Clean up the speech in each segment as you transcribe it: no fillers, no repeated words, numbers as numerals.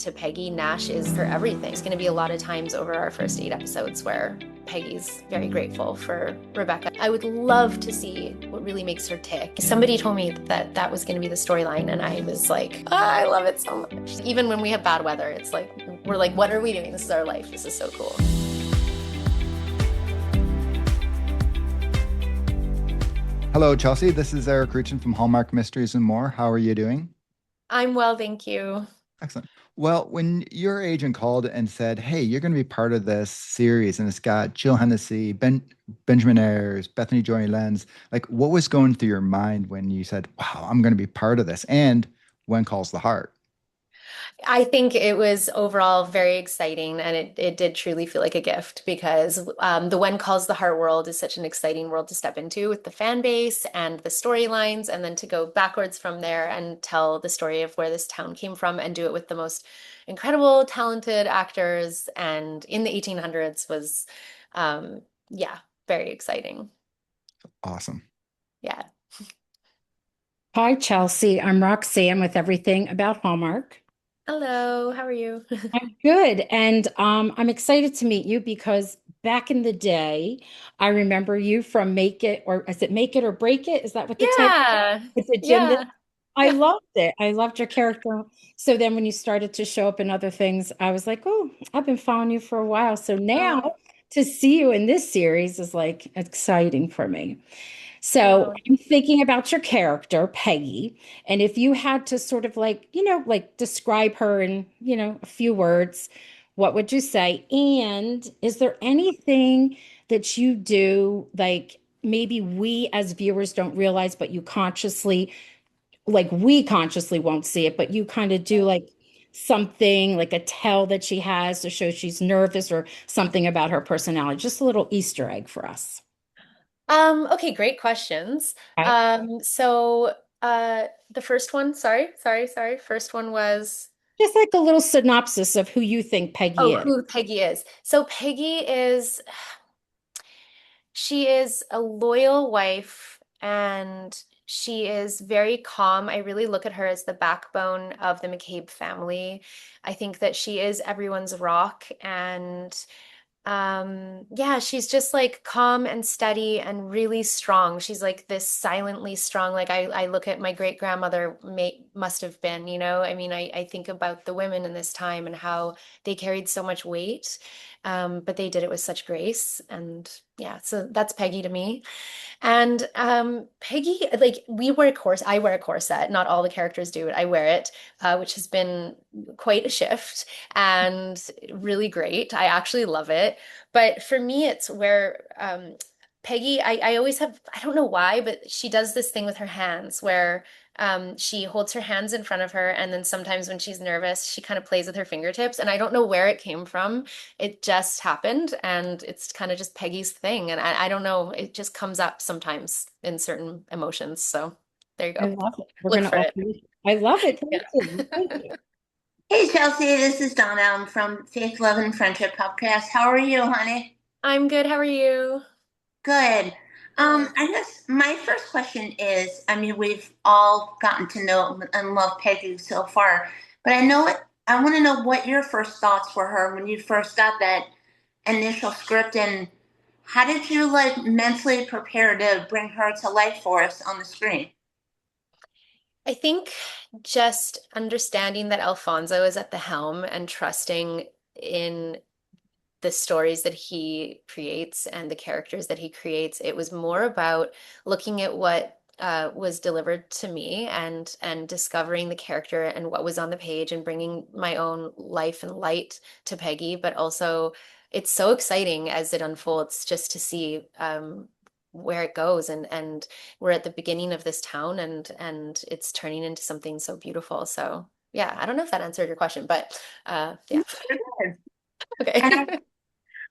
to Peggy, Nash is her everything. There's going to be a lot of times over our first 8 episodes where Peggy's very grateful for Rebecca. I would love to see what really makes her tick. Somebody told me that that was going to be the storyline, and I was like, oh, I love it so much. Even when we have bad weather, it's like, we're like, what are we doing? This is our life. This is so cool. Hello, Chelsea. This is Eric Ruchin from Hallmark Mysteries and More. How are you doing? I'm well, thank you. Excellent. Well, when your agent called and said, "Hey, you're going to be part of this series," and it's got Jill Hennessy, Benjamin Ayres, Bethany Joy Lenz, like what was going through your mind when you said, "Wow, I'm going to be part of this"? And When Calls the Heart? I think it was overall very exciting, and it did truly feel like a gift because the When Calls the Heart world is such an exciting world to step into with the fan base and the storylines, and then to go backwards from there and tell the story of where this town came from and do it with the most incredible, talented actors and in the 1800s was, yeah, very exciting. Awesome. Yeah. Hi, Chelsea. I'm Roxanne with Everything About Hallmark. Hello, how are you? I'm good. And I'm excited to meet you because back in the day, I remember you from Make It, or is it Make It or Break It? Is that what the title Yeah, with the gymnast? yeah. I loved it. I loved your character. So then when you started to show up in other things, I was like, oh, I've been following you for a while. So now Oh, to see you in this series is like exciting for me. So oh. I'm thinking about your character, Peggy, and if you had to sort of like, like describe her in, a few words, what would you say? And is there anything that you do, like maybe we as viewers don't realize, but you consciously, like we consciously won't see it, but you kind of do like something like a tell that she has to show she's nervous or something about her personality, just a little Easter egg for us. Okay, great questions. Okay. The first one, sorry. First one was, Just like a little synopsis of who you think Peggy oh, is. who Peggy is. So Peggy is, she is a loyal wife and she is very calm. I really look at her as the backbone of the McCabe family. I think that she is everyone's rock, and yeah, she's just like calm and steady and really strong. She's like this silently strong. Like I look at my great grandmother must have been, I mean, I think about the women in this time and how they carried so much weight, but they did it with such grace. And yeah, so that's Peggy to me. And Peggy, like I wear a corset. Not all the characters do it. I wear it, which has been quite a shift and really great. I actually love it. But for me, it's where Peggy, I always have, I don't know why, but she does this thing with her hands where she holds her hands in front of her. And then sometimes when she's nervous, she kind of plays with her fingertips. And I don't know where it came from. It just happened. And it's kind of just Peggy's thing. And I don't know, it just comes up sometimes in certain emotions. So there you I go. love it. We're Look going to for it. offer. I love it. Yeah. Thank you. Thank you. Hey Chelsea, this is Donna. I'm from Faith, Love, and Friendship Podcast. How are you, honey? I'm good. How are you? Good. Good. I guess my first question is, I mean, we've all gotten to know and love Peggy so far, but I want to know what your first thoughts were her when you first got that initial script, and how did you like mentally prepare to bring her to life for us on the screen? I think just understanding that Alfonso is at the helm and trusting in the stories that he creates and the characters that he creates, it was more about looking at what was delivered to me and discovering the character and what was on the page and bringing my own life and light to Peggy. But also, it's so exciting as it unfolds just to see where it goes, and we're at the beginning of this town, and it's turning into something so beautiful. So yeah, I don't know if that answered your question, but yeah. And Okay.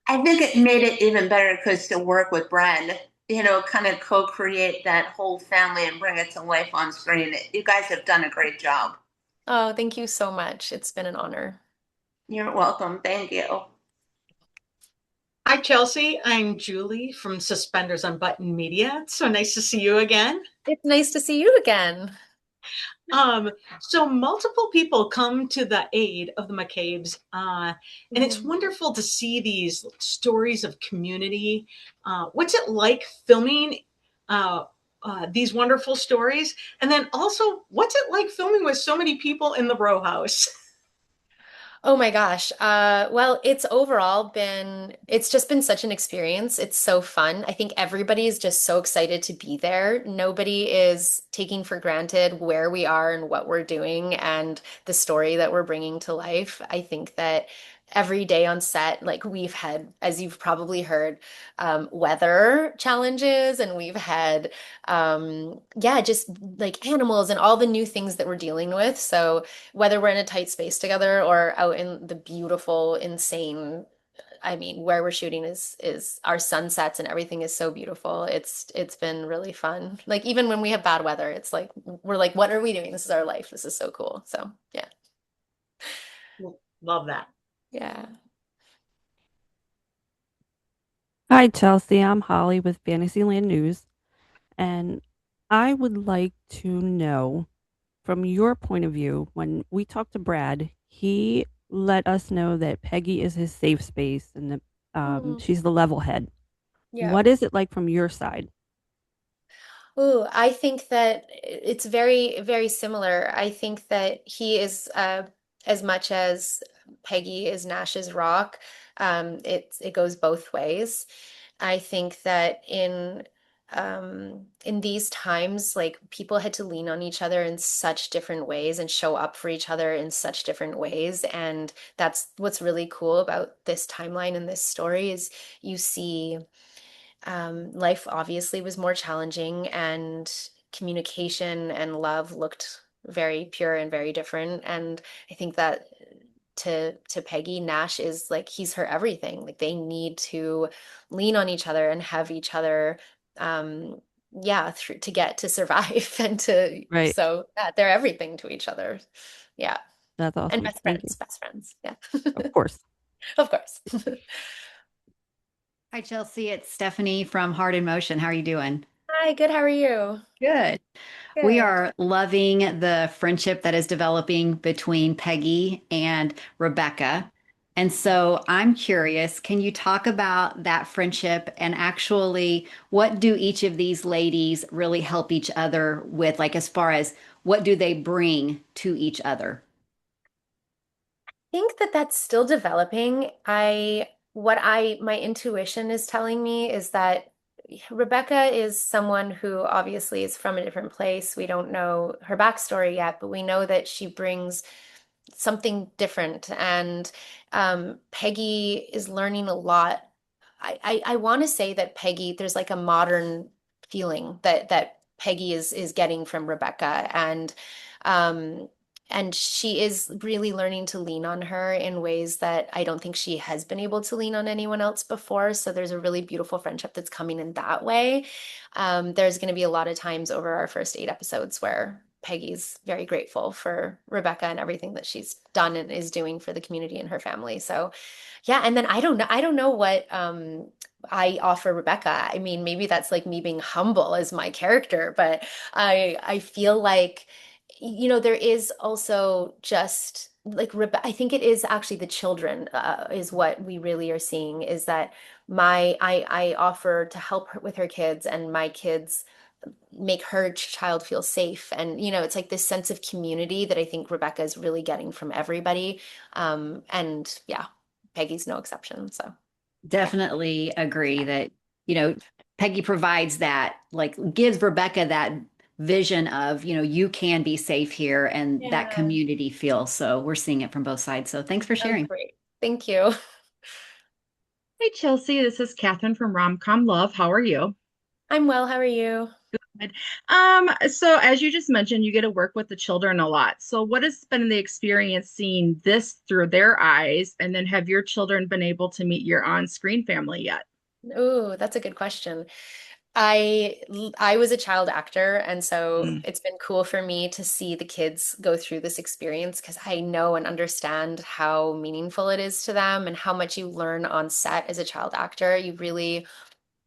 I think it made it even better because to work with Brad, kind of co-create that whole family and bring it to life on screen. You guys have done a great job. Oh, thank you so much. It's been an honor. You're welcome. Thank you. Hi, Chelsea. I'm Julie from Suspenders Unbuttoned Media. It's so nice to see you again. It's nice to see you again. Um, so multiple people come to the aid of the McCabe's, and it's Mhm. wonderful to see these stories of community. What's it like filming uh, these wonderful stories? And then also, what's it like filming with so many people in the row house? Oh my gosh. Well, it's just been such an experience. It's so fun. I think everybody is just so excited to be there. Nobody is taking for granted where we are and what we're doing and the story that we're bringing to life. I think that every day on set, like we've had, as you've probably heard, weather challenges and we've had, yeah, just like animals and all the new things that we're dealing with. So, whether we're in a tight space together or out in the beautiful, insane, I mean, where we're shooting is our sunsets and everything is so beautiful. It's been really fun. Like even when we have bad weather, it's like we're like, what are we doing? This is our life. This is so cool. So yeah. Love that. Yeah. Hi, Chelsea. I'm Holly with Fantasyland News, and I would like to know from your point of view, when we talked to Brad, he let us know that Peggy is his safe space and that Mm, she's the level head. yeah. What is it like from your side? Ooh, I think that it's very, very similar. I think that he is as much as Peggy is Nash's rock. It goes both ways. I think that in these times, like people had to lean on each other in such different ways and show up for each other in such different ways. And that's what's really cool about this timeline and this story is you see life obviously was more challenging and communication and love looked very pure and very different. And I think that to Peggy, Nash is like he's her everything. Like they need to lean on each other and have each other yeah, through to get to survive and to Right. so yeah, they're everything to each other. Yeah. That's And awesome. Thank you. best friends. Yeah. Of course. Of course. Hi, Chelsea. It's Stephanie from Heart in Motion. How are you doing? Hi, good. How are you? Good. We Good. are loving the friendship that is developing between Peggy and Rebecca. And so I'm curious, can you talk about that friendship and actually what do each of these ladies really help each other with, like as far as what do they bring to each other? Think that that's still developing. My intuition is telling me is that Rebecca is someone who obviously is from a different place. We don't know her backstory yet, but we know that she brings something different. And Peggy is learning a lot. I want to say that Peggy, there's like a modern feeling that Peggy is getting from Rebecca, um, and she is really learning to lean on her in ways that I don't think she has been able to lean on anyone else before. So there's a really beautiful friendship that's coming in that way. There's going to be a lot of times over our first 8 episodes where Peggy's very grateful for Rebecca and everything that she's done and is doing for the community and her family. So, yeah, and then I don't know what I offer Rebecca. I mean, maybe that's like me being humble as my character, but I feel like there is also just like I think it is actually the children is what we really are seeing is that I offer to help her with her kids and my kids make her child feel safe. And, it's like this sense of community that I think Rebecca is really getting from everybody. And yeah, Peggy's no exception. So yeah. Definitely agree that, you know, Peggy provides that, like gives Rebecca that vision of, you can be safe here and that Yeah, community feel. So we're seeing it from both sides. So thanks for that was sharing. great. Thank you. Hey Chelsea, this is Catherine from Romcom Love. How are you? I'm well. How are you? Good. So as you just mentioned, you get to work with the children a lot. So what has been the experience seeing this through their eyes? And then have your children been able to meet your on-screen family yet? Oh, that's a good question. I I was a child actor, and so Mm. it's been cool for me to see the kids go through this experience because I know and understand how meaningful it is to them and how much you learn on set as a child actor. You really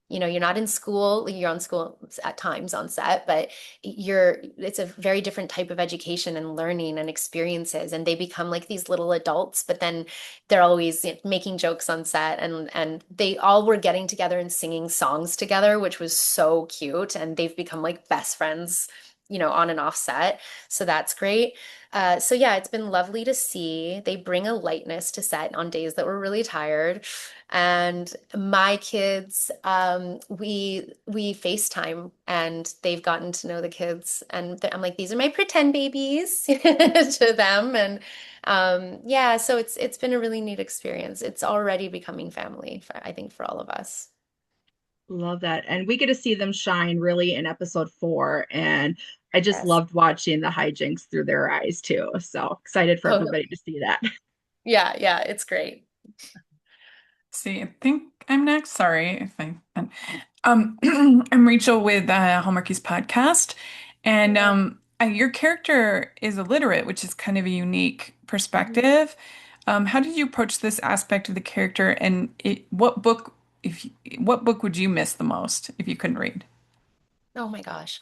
you're not in school, like, you're on school at times on set, but it's a very different type of education and learning and experiences. And they become like these little adults, but then they're always, making jokes on set, and they all were getting together and singing songs together, which was so cute. And they've become like best friends, on and off set. So that's great. So yeah, it's been lovely to see. They bring a lightness to set on days that we're really tired. And my kids, we FaceTime, and they've gotten to know the kids, and I'm like, these are my pretend babies to them. And yeah, so it's been a really neat experience. It's already becoming family, I think, for all of us. Love that. And we get to see them shine really in episode 4. And I just Yes. loved watching the hijinks through their eyes too. So excited for Oh, everybody to see that. yeah, yeah, it's great. See, I think I'm next. Sorry if I'm Rachel with Hallmark'S podcast, and your character is illiterate, which is kind of a unique perspective. How did you approach this aspect of the character, and what book would you miss the most if you couldn't read? Oh my gosh.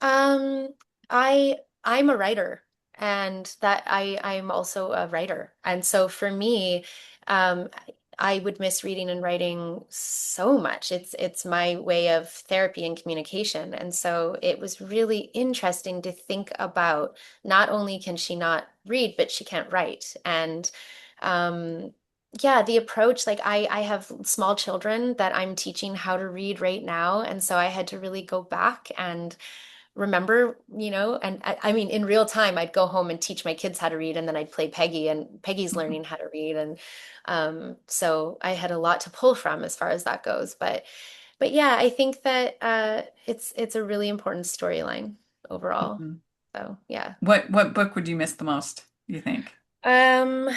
Um, I'm a writer, and that I'm also a writer. And so for me, um I would miss reading and writing so much. It's my way of therapy and communication. And so it was really interesting to think about, not only can she not read, but she can't write. And um yeah, the approach, like, I have small children that I'm teaching how to read right now. And so I had to really go back and remember, and I mean, in real time, I'd go home and teach my kids how to read, and then I'd play Peggy, and Peggy's learning how to read. And so I had a lot to pull from as far as that goes. But yeah, I think that it's a really important storyline overall. Mhm. So yeah. What book would you miss the most, do you think? Um,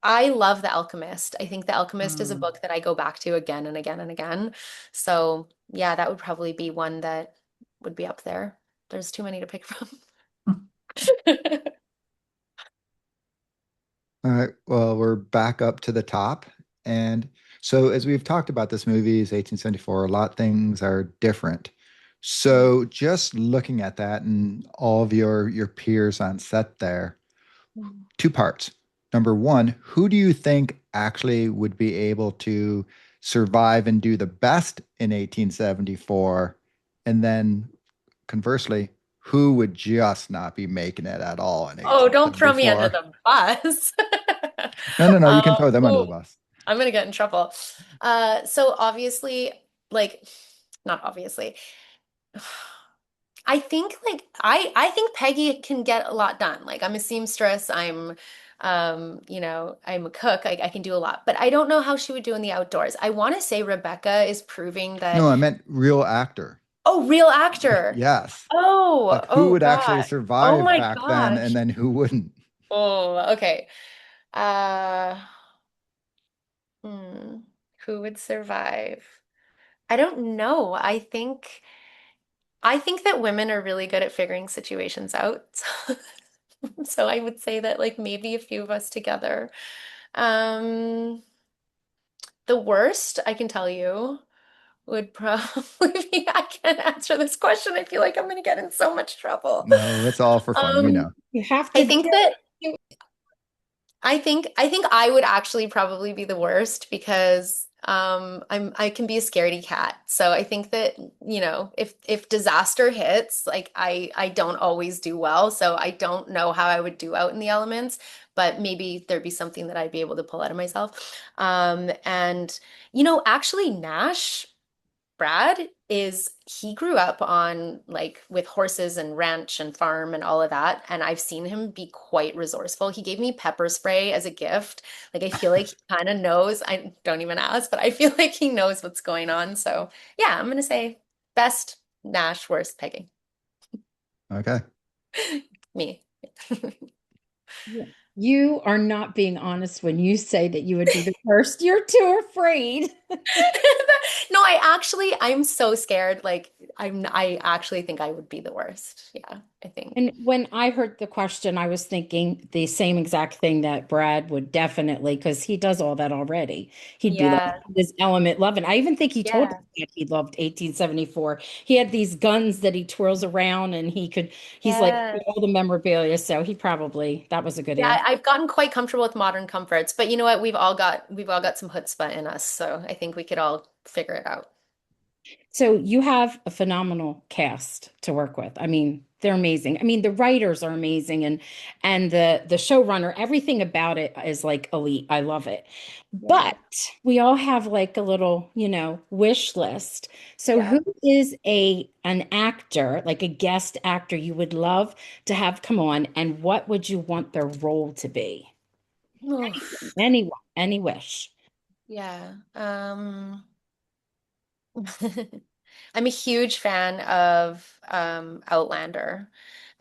I love The Alchemist. I think The Alchemist is a Mm. book that I go back to again and again and again. So yeah, that would probably be one that would be up there. There's too many to pick from. All right. Well, we're back up to the top. And so, as we've talked about, this movie is 1874. A lot of things are different. So, just looking at that and all of your peers on set there, two parts. Number one, who do you think actually would be able to survive and do the best in 1874? And then conversely, who would just not be making it at all in Oh, don't throw me under 1874? the bus. No, no, no. You can Um, throw them under the ooh, bus. I'm gonna get in trouble. So obviously, like, not obviously. I think, like, I think Peggy can get a lot done. Like, I'm a seamstress, I'm a cook. I can do a lot, but I don't know how she would do in the outdoors. I want to say Rebecca is proving that. No, I meant real actor. Oh, real actor. Yes. Oh, Like who oh would actually God. Oh survive my back then and gosh. then who wouldn't? Oh, okay. Uh, hmm, who would survive? I don't know. I think that women are really good at figuring situations out. So I would say that, like, maybe a few of us together. Um, the worst I can tell you would probably be, I can't answer this question. I feel like I'm gonna get in so much trouble. No, it's all for fun, we Um, know. You have I to think that I think I would actually probably be the worst, because I can be a scaredy cat. So I think that, if disaster hits, like, I don't always do well. So I don't know how I would do out in the elements, but maybe there'd be something that I'd be able to pull out of myself. And actually, Nash, Brad, he grew up on, like, with horses and ranch and farm and all of that, and I've seen him be quite resourceful. He gave me pepper spray as a gift. Like, I feel like he kind of knows. I don't even ask, but I feel like he knows what's going on. So yeah, I'm gonna say best Nash, worst Peggy. Okay. Me. You are not being honest when you say that you would be the first. You're too afraid. No, I'm so scared. Like, I actually think I would be the worst. Yeah, I think. And when I heard the question, I was thinking the same exact thing that Brad would definitely, because he does all that already. He'd be like Yeah, this element loving. I even think he told us yeah, that he loved 1874. He had these guns that he twirls around and he's like yeah. all the memorabilia. So he probably, that was a good Yeah, answer. I've gotten quite comfortable with modern comforts, but you know what? We've all got some chutzpah in us, so I think we could all figure it out. So you have a phenomenal cast to work with. I mean, they're amazing. I mean, the writers are amazing and the showrunner, everything about it is like elite. I love it. Yeah. But we all have like a little, wish list. So Yeah. who is an actor, like a guest actor you would love to have come on, and what would you want their role to be? Oof. Anyone, any wish. Yeah. I'm a huge fan of Outlander.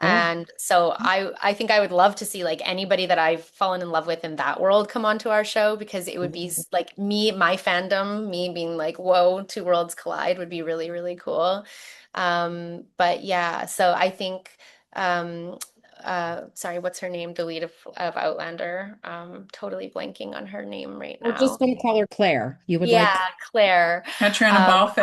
Oh, And so I think I would love to see like anybody that I've fallen in love with in that world come onto our show because it would be like my fandom, me being like, whoa, two worlds collide would be really, really cool. But yeah, so I think sorry, what's her name? The lead of Outlander. Totally blanking on her name right we're just now. going to call her Claire. You would like, Yeah, Claire. Catriona Um, I Balfe.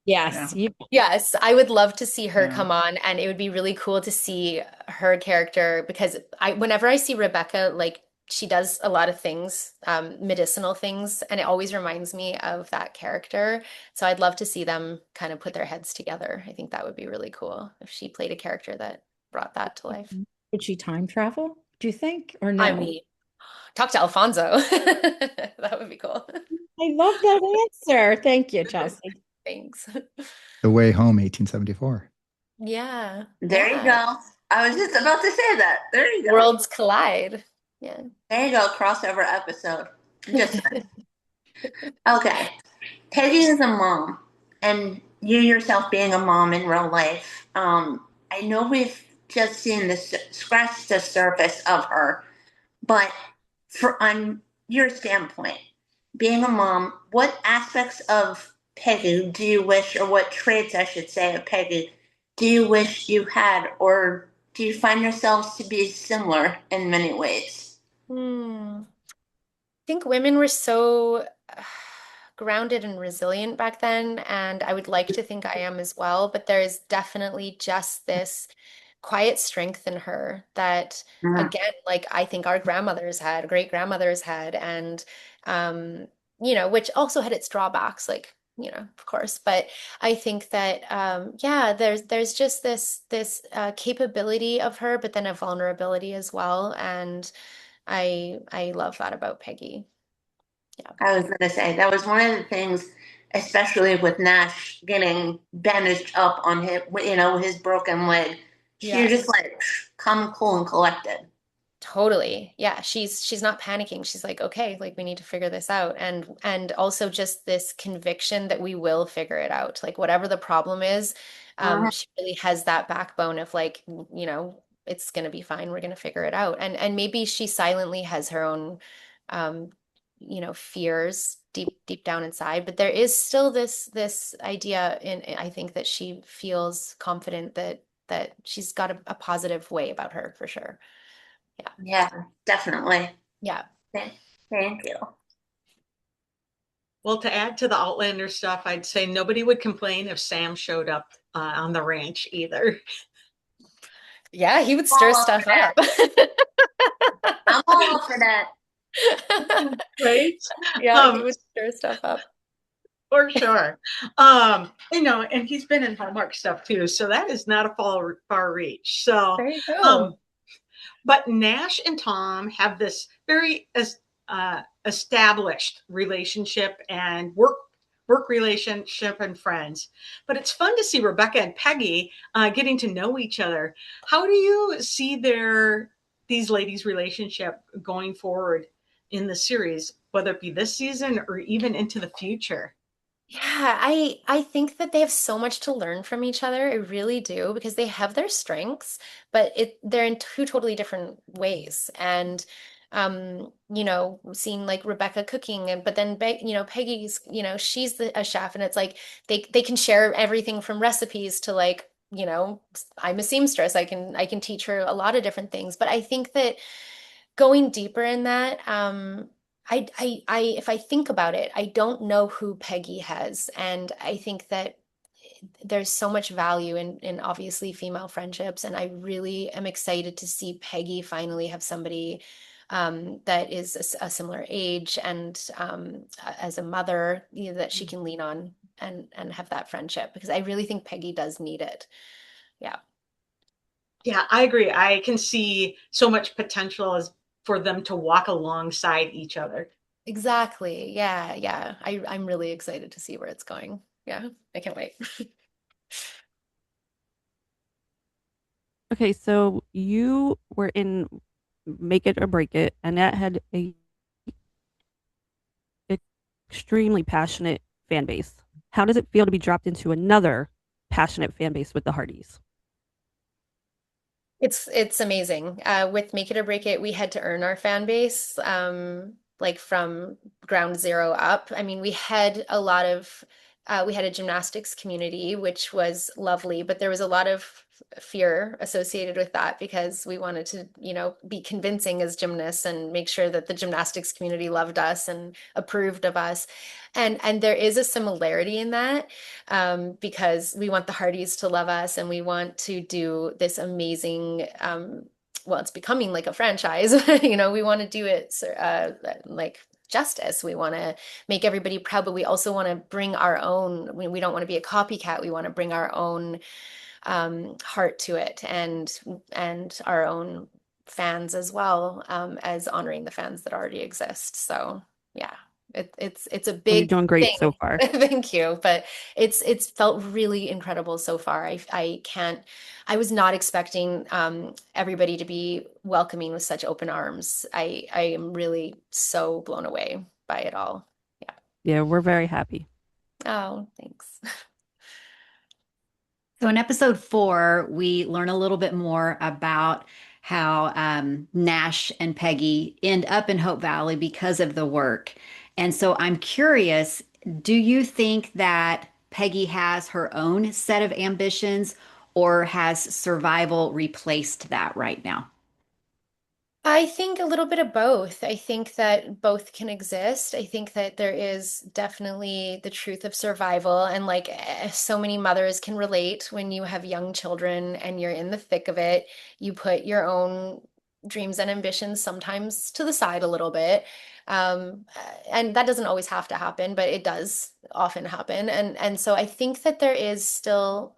Yeah. yes, you. Yes, I would love to see her Yeah. come on, and it would be really cool to see her character because whenever I see Rebecca, like she does a lot of things, medicinal things, and it always reminds me of that character. So I'd love to see them kind of put their heads together. I think that would be really cool if she played a character that brought that to life. Would she time travel, do you think, or I no? mean, talk to Alfonso. That would be cool. I love that answer. Thank you, Chelsea. Thanks. The Way Home, 1874. Yeah, There you yeah. go. I was just about to say that. There you go. Worlds collide. Yeah. There you go. Crossover episode. Just okay. Peggy is a mom, and you yourself being a mom in real life. I know we've just seen this scratch the surface of her, but on your standpoint, being a mom, what aspects of Peggy do you wish, or what traits I should say of Peggy, do you wish you had, or do you find yourselves to be similar in many ways? Hmm. I think women were so grounded and resilient back then, and I would like to think I am as well, but there's definitely just this quiet strength in her that, Mm. again, like I think our grandmothers had, great grandmothers had, and um, which also had its drawbacks, like, of course, but I think that yeah, there's just this capability of her, but then a vulnerability as well, and I love that about Peggy. Yeah. I was going to say that was one of the things, especially with Nash getting bandaged up on his broken leg. She was just Yes. like calm, cool, and collected. Totally. Yeah, she's not panicking. She's like, okay, like we need to figure this out. And also just this conviction that we will figure it out. Like whatever the problem is, Mhm. she really has that backbone of like, it's gonna be fine. We're gonna figure it out. And maybe she silently has her own um, fears deep down inside, but there is still this idea I think that she feels confident that she's got a positive way about her for sure. Yeah. Yeah, definitely. Yeah. Thank you. Well, to add to the Outlander stuff, I'd say nobody would complain if Sam showed up on the ranch either. Yeah, he would stir All up for stuff that. up. I'm all up for that. Right? Yeah, he Um, would stir stuff up. for sure. And he's been in Hallmark stuff too, so that is not a far reach. So, There you go. um, but Nash and Tom have this very established relationship and work relationship and friends. But it's fun to see Rebecca and Peggy getting to know each other. How do you see these ladies' relationship going forward in the series, whether it be this season or even into the future? Yeah, I think that they have so much to learn from each other. I really do because they have their strengths, but they're in two totally different ways. And seeing like Rebecca cooking, and but then Peggy's, she's a chef, and it's like they can share everything from recipes to like, I'm a seamstress. I can teach her a lot of different things. But I think that going deeper in that, if I think about it, I don't know who Peggy has, and I think that there's so much value in obviously female friendships, and I really am excited to see Peggy finally have somebody that is a similar age, and as a mother, that she can lean on and have that friendship, because I really think Peggy does need it. Yeah. Yeah, I agree. I can see so much potential as for them to walk alongside each other. Exactly. Yeah, yeah. I'm really excited to see where it's going. Yeah, I can't wait. Okay, so you were in Make It or Break It, and that had a extremely passionate fan base. How does it feel to be dropped into another passionate fan base with the Hearties? It's amazing. With Make It or Break It, we had to earn our fan base, like from ground zero up. I mean, we had a gymnastics community, which was lovely, but there was a lot of fear associated with that, because we wanted to, be convincing as gymnasts and make sure that the gymnastics community loved us and approved of us. And there is a similarity in that, because we want the Hearties to love us, and we want to do this amazing, well, it's becoming like a franchise. We want to do it like justice. We want to make everybody proud, but we also want to bring our own. We don't want to be a copycat. We want to bring our own heart to it, and our own fans as well, as honoring the fans that already exist. So yeah, it's a Well, you're big doing great thing. so far. Thank you, but it's felt really incredible so far. I was not expecting everybody to be welcoming with such open arms. I am really so blown away by it all. Yeah. Yeah, we're very happy. Oh, thanks. So in episode 4, we learn a little bit more about how Nash and Peggy end up in Hope Valley because of the work. And so I'm curious, do you think that Peggy has her own set of ambitions, or has survival replaced that right now? I think a little bit of both. I think that both can exist. I think that there is definitely the truth of survival. And like, so many mothers can relate when you have young children and you're in the thick of it, you put your own dreams and ambitions sometimes to the side a little bit. And that doesn't always have to happen, but it does often happen. And so I think that there is still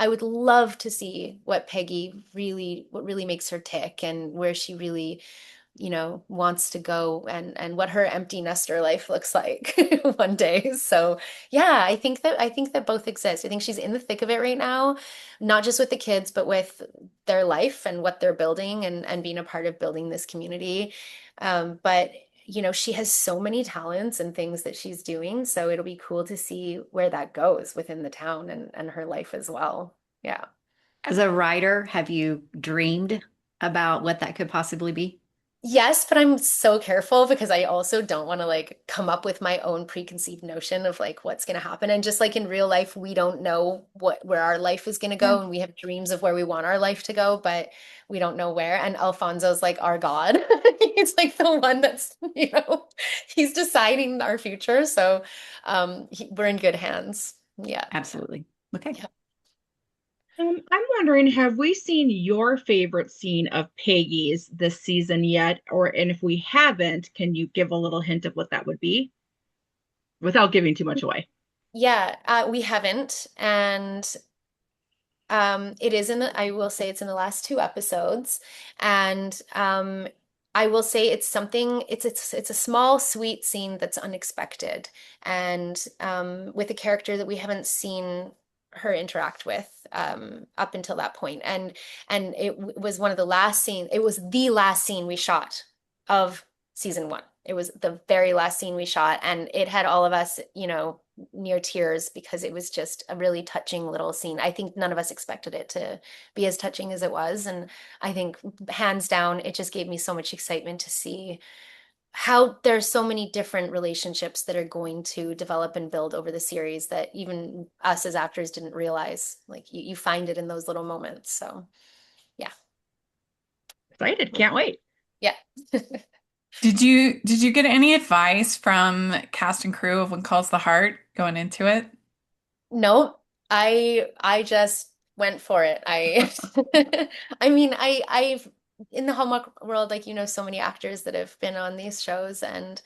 I would love to see what really makes her tick, and where she really, wants to go, and what her empty nester life looks like one day. So yeah, I think that both exist. I think she's in the thick of it right now, not just with the kids, but with their life and what they're building, and being a part of building this community. But she has so many talents and things that she's doing, so it'll be cool to see where that goes within the town, and her life as well. Yeah. As a writer, have you dreamed about what that could possibly be? Yes, but I'm so careful, because I also don't want to like come up with my own preconceived notion of like what's going to happen. And just like in real life, we don't know where our life is going to Yeah, go, and we have dreams of where we want our life to go, but we don't know where. And Alfonso's like our God. He's like the one that's, he's deciding our future. So we're in good hands. Yeah. absolutely. Okay. Yeah. I'm wondering, have we seen your favorite scene of Peggy's this season yet? And if we haven't, can you give a little hint of what that would be without giving too much away? Yeah, we haven't. And it is I will say it's in the last two episodes. And I will say it's something, it's a small, sweet scene that's unexpected. And with a character that we haven't seen her interact with up until that point. And was one of the last scene, it was the last scene we shot of season one. It was the very last scene we shot, and it had all of us, near tears because it was just a really touching little scene. I think none of us expected it to be as touching as it was. And I think hands down, it just gave me so much excitement to see how there's so many different relationships that are going to develop and build over the series that even us as actors didn't realize. Like you find it in those little moments. So yeah. Excited. Can't wait. Yeah. Did you get any advice from cast and crew of When Calls the Heart going into it? No, I just went for it. I mean, I've in the Hallmark world, like so many actors that have been on these shows and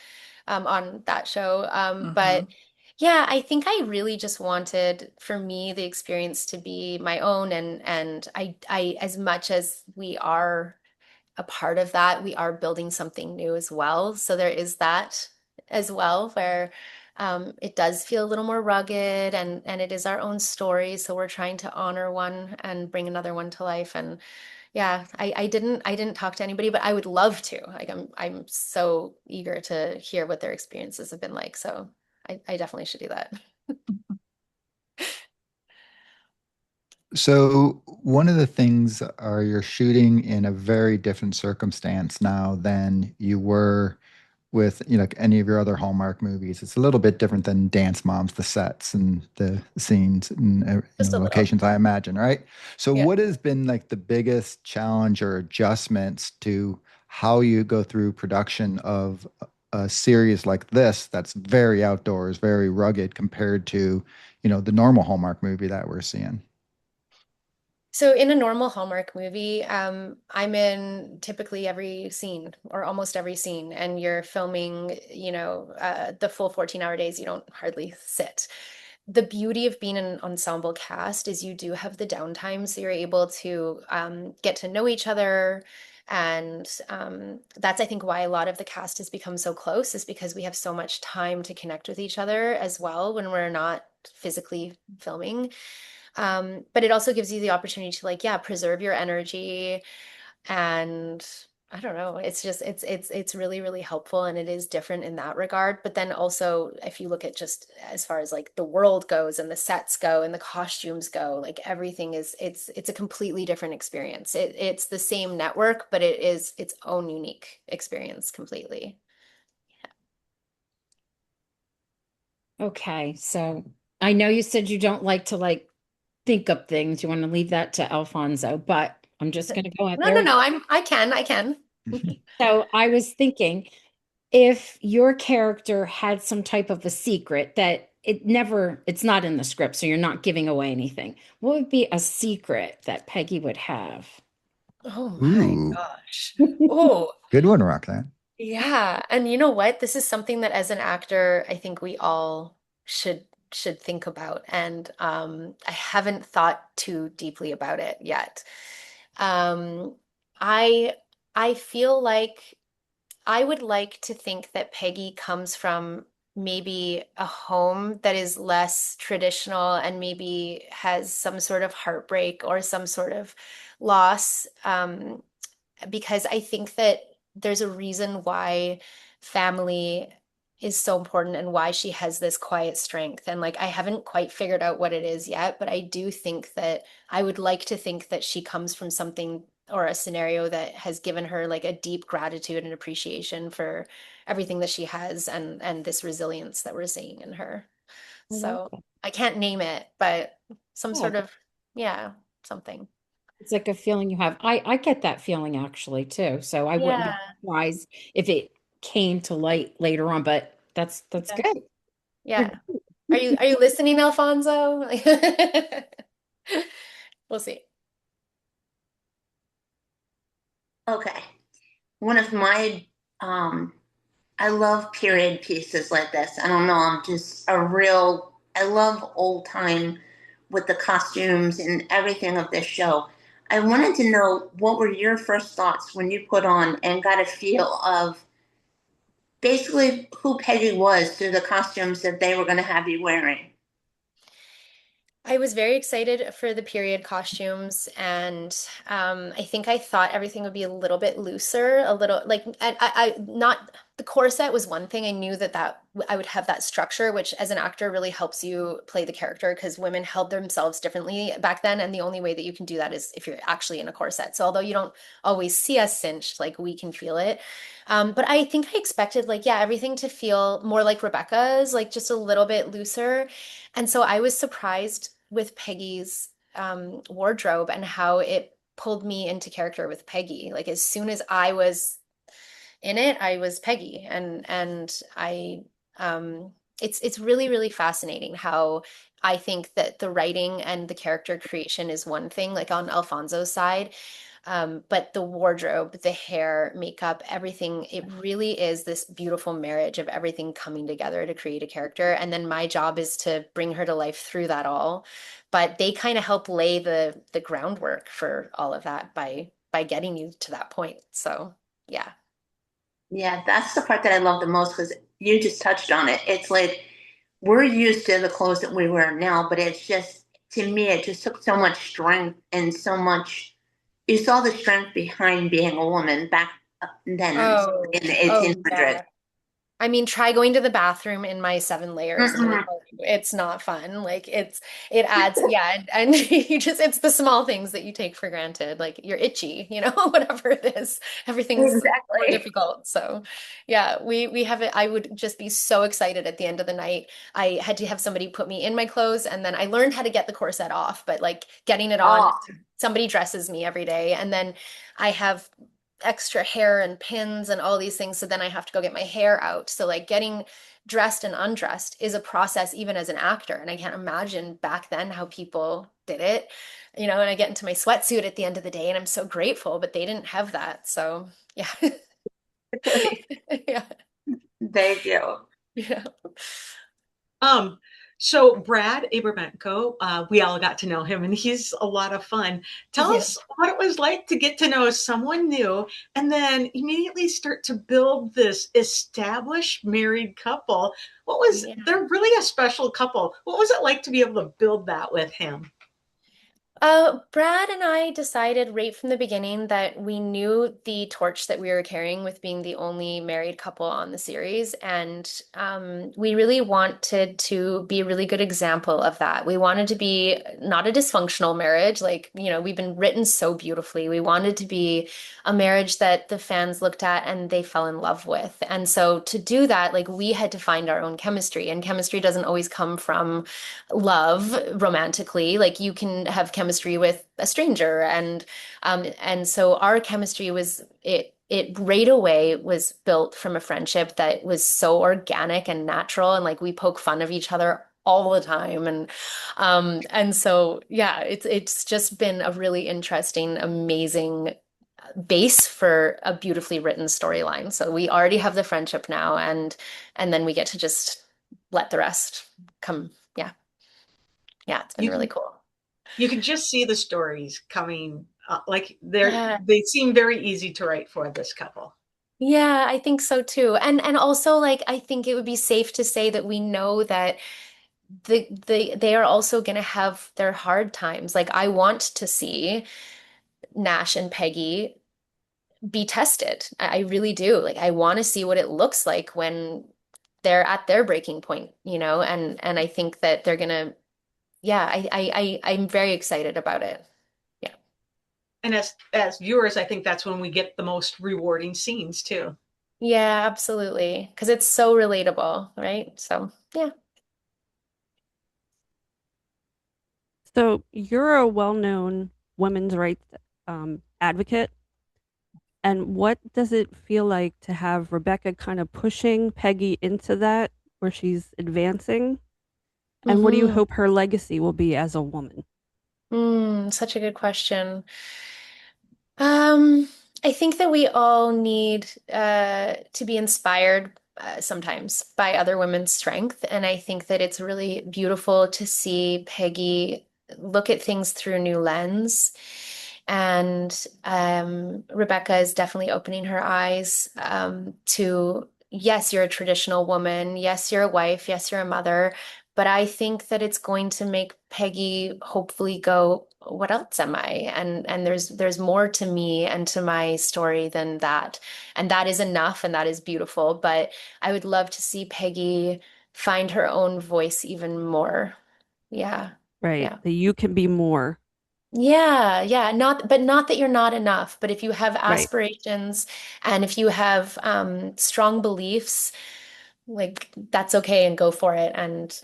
on that show. But Hmm. yeah, I think I really just wanted for me the experience to be my own and I as much as we are a part of that, we are building something new as well. So there is that as well, where it does feel a little more rugged and it is our own story. So we're trying to honor one and bring another one to life. And yeah, I didn't talk to anybody, but I would love to. Like I'm so eager to hear what their experiences have been like. So I definitely should do that. So one of the things are you're shooting in a very different circumstance now than you were with like any of your other Hallmark movies. It's a little bit different than Dance Moms, the sets and the scenes and Just a little. locations, I imagine, right? So Yeah. what has been like the biggest challenge or adjustments to how you go through production of a series like this that's very outdoors, very rugged compared to, the normal Hallmark movie that we're seeing? So in a normal Hallmark movie, I'm in typically every scene or almost every scene, and you're filming, the full 14-hour days. You don't hardly sit. The beauty of being an ensemble cast is you do have the downtime, so you're able to get to know each other. And that's, I think, why a lot of the cast has become so close, is because we have so much time to connect with each other as well when we're not physically filming. But it also gives you the opportunity to like, yeah, preserve your energy and I don't know. It's just it's really, really helpful and it is different in that regard. But then also if you look at just as far as like the world goes and the sets go and the costumes go, like everything is it's a completely different experience. It's the same network, but it is its own unique experience completely. Okay, so I know you said you don't like to like think up things. You want to leave that to Alfonso, but I'm just going to go out No, no, there. no. I can. So I was thinking if your character had some type of a secret that it's not in the script, so you're not giving away anything, what would be a secret that Peggy would have? Oh my Ooh, gosh. Oh, good one, Roxanne. yeah. And you know what? This is something that as an actor, I think we all should think about. And I haven't thought too deeply about it yet. Um, I I feel like I would like to think that Peggy comes from maybe a home that is less traditional and maybe has some sort of heartbreak or some sort of loss. Because I think that there's a reason why family is so important and why she has this quiet strength. And like, I haven't quite figured out what it is yet, but I do think that I would like to think that she comes from something or a scenario that has given her like a deep gratitude and appreciation for everything that she has and this resilience that we're seeing in her. I love So that. I can't name it, but some Yeah, sort of, yeah, something. it's like a feeling you have. I get that feeling actually too. So I wouldn't Yeah. be surprised if it came to light later on, but that's Yeah. good. You're Yeah. Are you listening, Alfonso? We'll see. Okay. One of my, um, I love period pieces like this. I don't know. I love old time with the costumes and everything of this show. I wanted to know what were your first thoughts when you put on and got a feel of basically who Peggy was through the costumes that they were going to have you wearing. I was very excited for the period costumes, and I think I thought everything would be a little bit looser, a little like not. the corset was one thing. I knew that I would have that structure, which as an actor really helps you play the character because women held themselves differently back then. And the only way that you can do that is if you're actually in a corset. So although you don't always see us cinched, like we can feel it. But I think I expected like, yeah, everything to feel more like Rebecca's, like just a little bit looser. And so I was surprised with Peggy's wardrobe and how it pulled me into character with Peggy. Like as soon as I was in it, I was Peggy, and I it's really really fascinating how I think that the writing and the character creation is one thing, like on Alfonso's side. But the wardrobe, the hair, makeup, everything, it really is this beautiful marriage of everything coming together to create a character. And then my job is to bring her to life through that all. But they kind of help lay the groundwork for all of that by getting you to that point. So yeah. Yeah, that's the part that I love the most because you just touched on it. It's like we're used to the clothes that we wear now, but it's just, to me, it just took so much strength and so much. You saw the strength behind being a woman back then Oh, in the oh 1800s. yeah. I mean, try going to the bathroom in my 7 layers. Let me Mm-mm. tell you, it's not fun. Like it adds, yeah, and you just, it's the small things that you take for granted. Like you're itchy, whatever it is, everything's more Exactly. difficult. So yeah, we have it. I would just be so excited at the end of the night. I had to have somebody put me in my clothes and then I learned how to get the corset off, but like getting it on, Oh, somebody dresses me every day. And then I have extra hair and pins and all these things. So then I have to go get my hair out. So like getting dressed and undressed is a process even as an actor. And I can't imagine back then how people did it. And I get into my sweatsuit at the end of the day and I'm so grateful, but they didn't have that. So yeah. Yeah. thank you. Yeah. Um, so Brad Abermenko, we all got to know him and he's a lot of fun. Tell Yeah. us what it was like to get to know someone new and then immediately start to build this established married couple. Yeah. They're really a special couple. What was it like to be able to build that with him? Brad and I decided right from the beginning that we knew the torch that we were carrying with being the only married couple on the series. And we really wanted to be a really good example of that. We wanted to be not a dysfunctional marriage. Like, we've been written so beautifully. We wanted to be a marriage that the fans looked at and they fell in love with. And so to do that, like, we had to find our own chemistry. And chemistry doesn't always come from love romantically. Like you can have chemistry with a stranger, and so our chemistry was it right away was built from a friendship that was so organic and natural, and like we poke fun of each other all the time, and so yeah, it's just been a really interesting, amazing base for a beautifully written storyline. So we already have the friendship now, and then we get to just let the rest come. Yeah. Yeah, it's been You really can cool. you can just see the stories coming like Yeah. they seem very easy to write for this couple. Yeah, I think so too. And also like I think it would be safe to say that we know that they are also going to have their hard times. Like I want to see Nash and Peggy be tested. I really do. Like I want to see what it looks like when they're at their breaking point, and I think that they're gonna, yeah, I'm very excited about it. Yeah. And as viewers, I think that's when we get the most rewarding scenes too. Yeah, absolutely. Because it's so relatable, right? So, yeah. So you're a well-known women's rights advocate. And what does it feel like to have Rebecca kind of pushing Peggy into that where she's advancing? And what do you Hmm. hope her legacy will be as a woman? Such a good question. Um, I think that we all need to be inspired sometimes by other women's strength. And I think that it's really beautiful to see Peggy look at things through a new lens. And Rebecca is definitely opening her eyes to, yes, you're a traditional woman. Yes, you're a wife. Yes, you're a mother. But I think that it's going to make Peggy hopefully go, what else am I? And there's more to me and to my story than that. And that is enough and that is beautiful. But I would love to see Peggy find her own voice even more. Yeah. Right. Yeah. That you can be more. Yeah, yeah, not that you're not enough, but if you have Right. aspirations and if you have strong beliefs, like that's okay and go for it and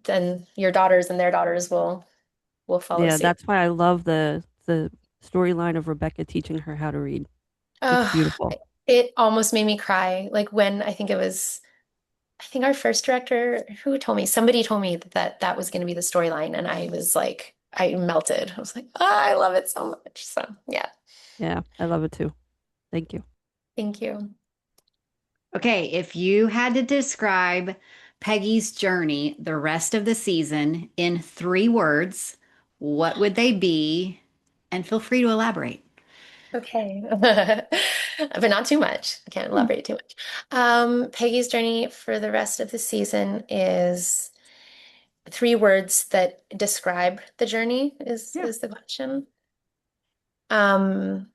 then your daughters and their daughters will follow Yeah, suit. that's why I love the storyline of Rebecca teaching her how to read. It's Uh, beautiful. it almost made me cry. Like when I think our first director, who told me, somebody told me that that was going to be the storyline, and I was like, I melted. I was like, oh, I love it so much. So yeah, Yeah, I love it too. Thank you. thank you. Okay, if you had to describe Peggy's journey the rest of the season in 3 words, what would they be? And feel free to elaborate. Okay. But not too much. I can't elaborate too much. Peggy's journey for the rest of the season is 3 words that describe the journey Yeah. is the question. Um,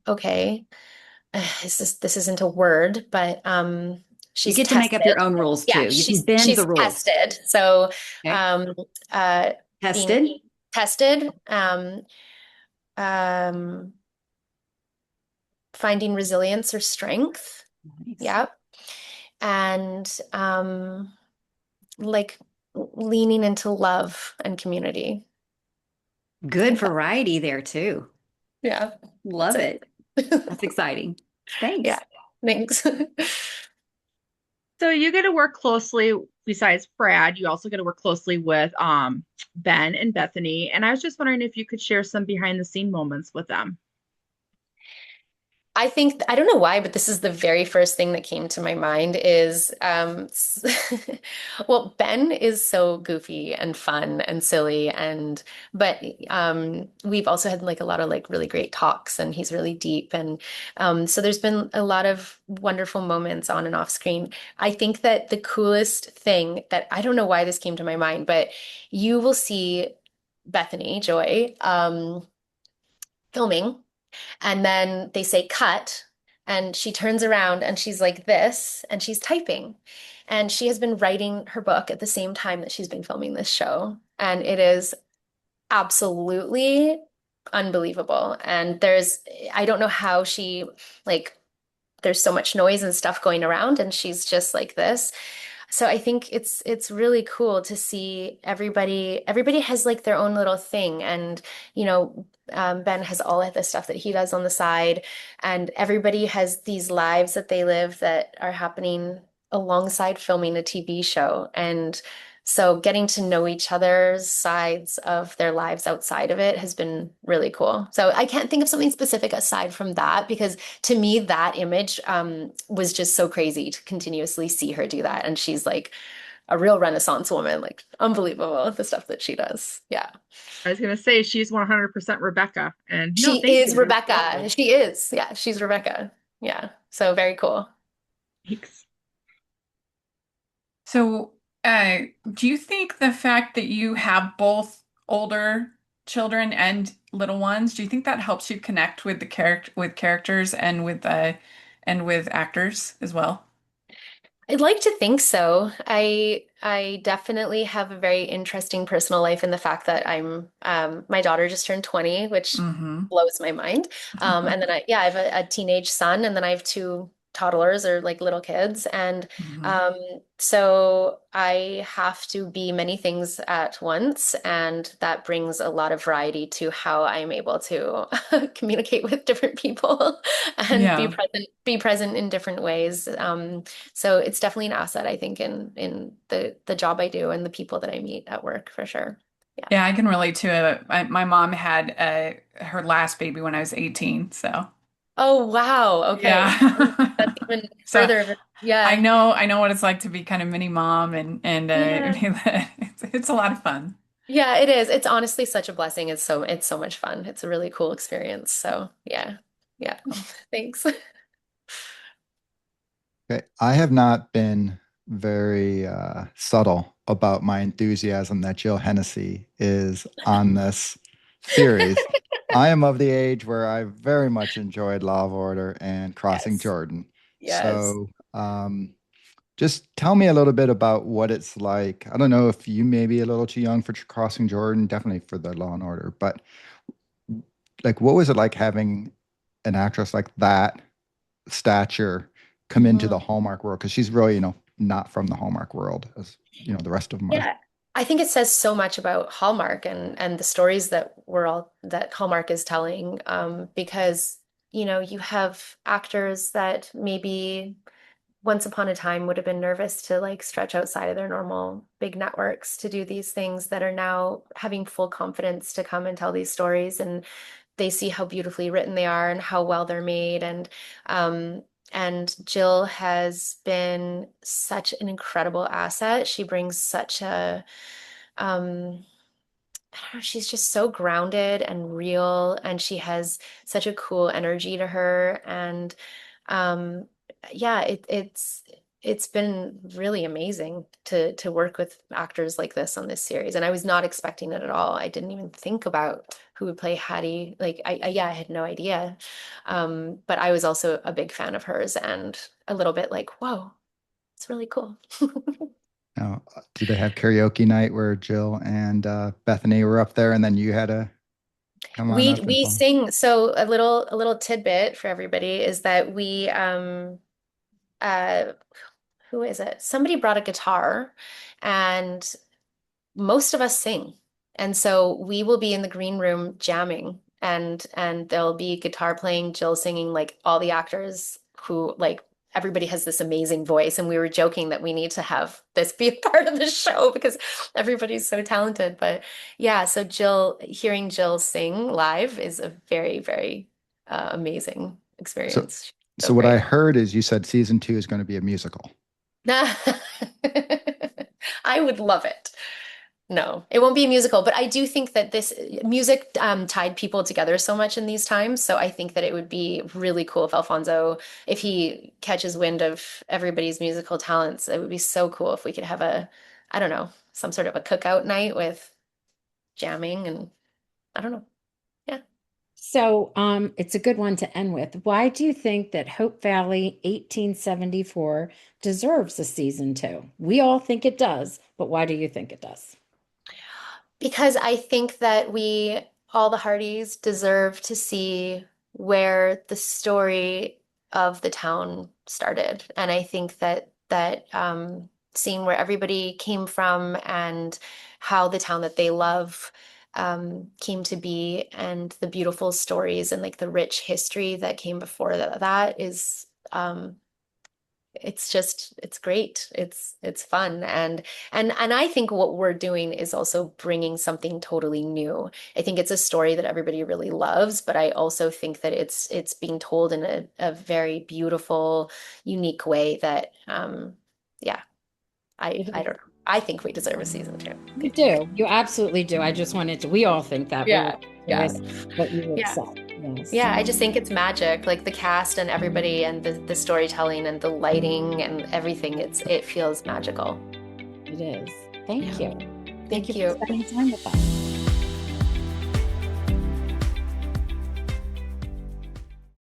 okay. This isn't a word, but You she's get to make up tested. your own rules Yeah, too. You can bend she's the rules. tested. So Okay. um being Tested. tested, um finding resilience or strength. Nice. Yeah. And like leaning into love and community. I Good think that, variety there too. yeah, that's Love it. it. That's exciting. Thanks. Yeah, thanks. So you get to work closely, besides Brad, you also get to work closely with Ben and Bethany. And I was just wondering if you could share some behind the scene moments with them. I think I don't know why, but this is the very first thing that came to my mind is well, Ben is so goofy and fun and silly and but we've also had like a lot of like really great talks and he's really deep and so there's been a lot of wonderful moments on and off screen. I think that the coolest thing that I don't know why this came to my mind, but you will see Bethany Joy filming. And then they say cut, and she turns around and she's like this, and she's typing. And she has been writing her book at the same time that she's been filming this show. And it is absolutely unbelievable. And I don't know how like, there's so much noise and stuff going around, and she's just like this. So I think it's really cool to see everybody has like their own little thing and Ben has all of the stuff that he does on the side and everybody has these lives that they live that are happening alongside filming a TV show and so getting to know each other's sides of their lives outside of it has been really cool. So I can't think of something specific aside from that because to me, that image was just so crazy to continuously see her do that. And she's like a real Renaissance woman, like unbelievable, the stuff that she does. Yeah. I was going to say she's 100% Rebecca. And no, She thank is you. You're Rebecca. welcome. She is. Yeah, she's Rebecca. Yeah. So very cool. Thanks. So, do you think the fact that you have both older children and little ones, do you think that helps you connect with the characters and with actors as well? I'd like to think so. I definitely have a very interesting personal life in the fact that I'm my daughter just turned 20, which Mm-hmm. blows my mind. And then I have a teenage son, and then I have two toddlers or like little kids, and Mm-hmm. um, so I have to be many things at once, and that brings a lot of variety to how I'm able to communicate with different people and Yeah. be present in different ways. So it's definitely an asset, I think, in the job I do and the people that I meet at work for sure. Yeah. Yeah, I can relate to it. My mom had her last baby when I was 18, so Oh, wow. Okay. That's yeah. even So further. Yeah. I know what it's like to be kind of mini mom and Yeah. it's a lot of fun. Yeah, it is. It's honestly such a blessing. It's so much fun. It's a really cool experience. So, yeah. Yeah. Thanks. Okay. I have not been very subtle about my enthusiasm that Jill Hennessy is on this series. I am of the age where I very much enjoyed Law of Order and Crossing Yes. Jordan. Yes. So, just tell me a little bit about what it's like. I don't know if you may be a little too young for Crossing Jordan, definitely for the Law and Order, but like, what was it like having an actress like that stature come into Mhm. the Hallmark world? Because she's really, not from the Hallmark world, as the rest of them are. Yeah, I think it says so much about Hallmark and the stories that that Hallmark is telling, because you have actors that maybe once upon a time would have been nervous to like stretch outside of their normal big networks to do these things that are now having full confidence to come and tell these stories, and they see how beautifully written they are and how well they're made. Um and Jill has been such an incredible asset. She brings such a um I don't know, she's just so grounded and real, and she has such a cool energy to her. And um, yeah, it's been really amazing to work with actors like this on this series. And I was not expecting it at all. I didn't even think about who would play Hattie. Like yeah, I had no idea. But I was also a big fan of hers and a little bit like, whoa, it's really cool. Now, do they have karaoke night where Jill and Bethany were up there, and then you had to come on up and We song? sing, so a little tidbit for everybody is that we uh who is it? Somebody brought a guitar, and most of us sing. And so we will be in the green room jamming, and there'll be guitar playing, Jill singing, like all the actors who like everybody has this amazing voice, and we were joking that we need to have this be a part of the show because everybody's so talented. But yeah, so hearing Jill sing live is a very, very amazing So, experience. She's so so what I great. heard is you said season 2 is going to be a musical. I would love it. No, it won't be a musical, but I do think that this music tied people together so much in these times. So I think that it would be really cool if Alfonso, if he catches wind of everybody's musical talents, it would be so cool if we could have I don't know, some sort of a cookout night with jamming and I don't know. Yeah. So, it's a good one to end with. Why do you think that Hope Valley 1874 deserves a season two? We all think it does, but why do you think it does? Because I think that all the Hardys, deserve to see where the story of the town started. And I think that seeing where everybody came from and how the town that they love came to be, and the beautiful stories and like the rich history that came before that is it's great. It's fun, and I think what we're doing is also bringing something totally new. I think it's a story that everybody really loves, but I also think that it's being told in a very beautiful, unique way that yeah, I don't know. I think we deserve a season two. You do. You absolutely do. I just wanted to, we all think that. We were Yeah. curious Yes. what you would Yeah. say. Yes. Yeah, I just think it's magic. Like the cast and everybody and the storytelling and the lighting and everything, it feels magical. It is. Thank Yeah. you. Thank Thank you for you. spending time with us.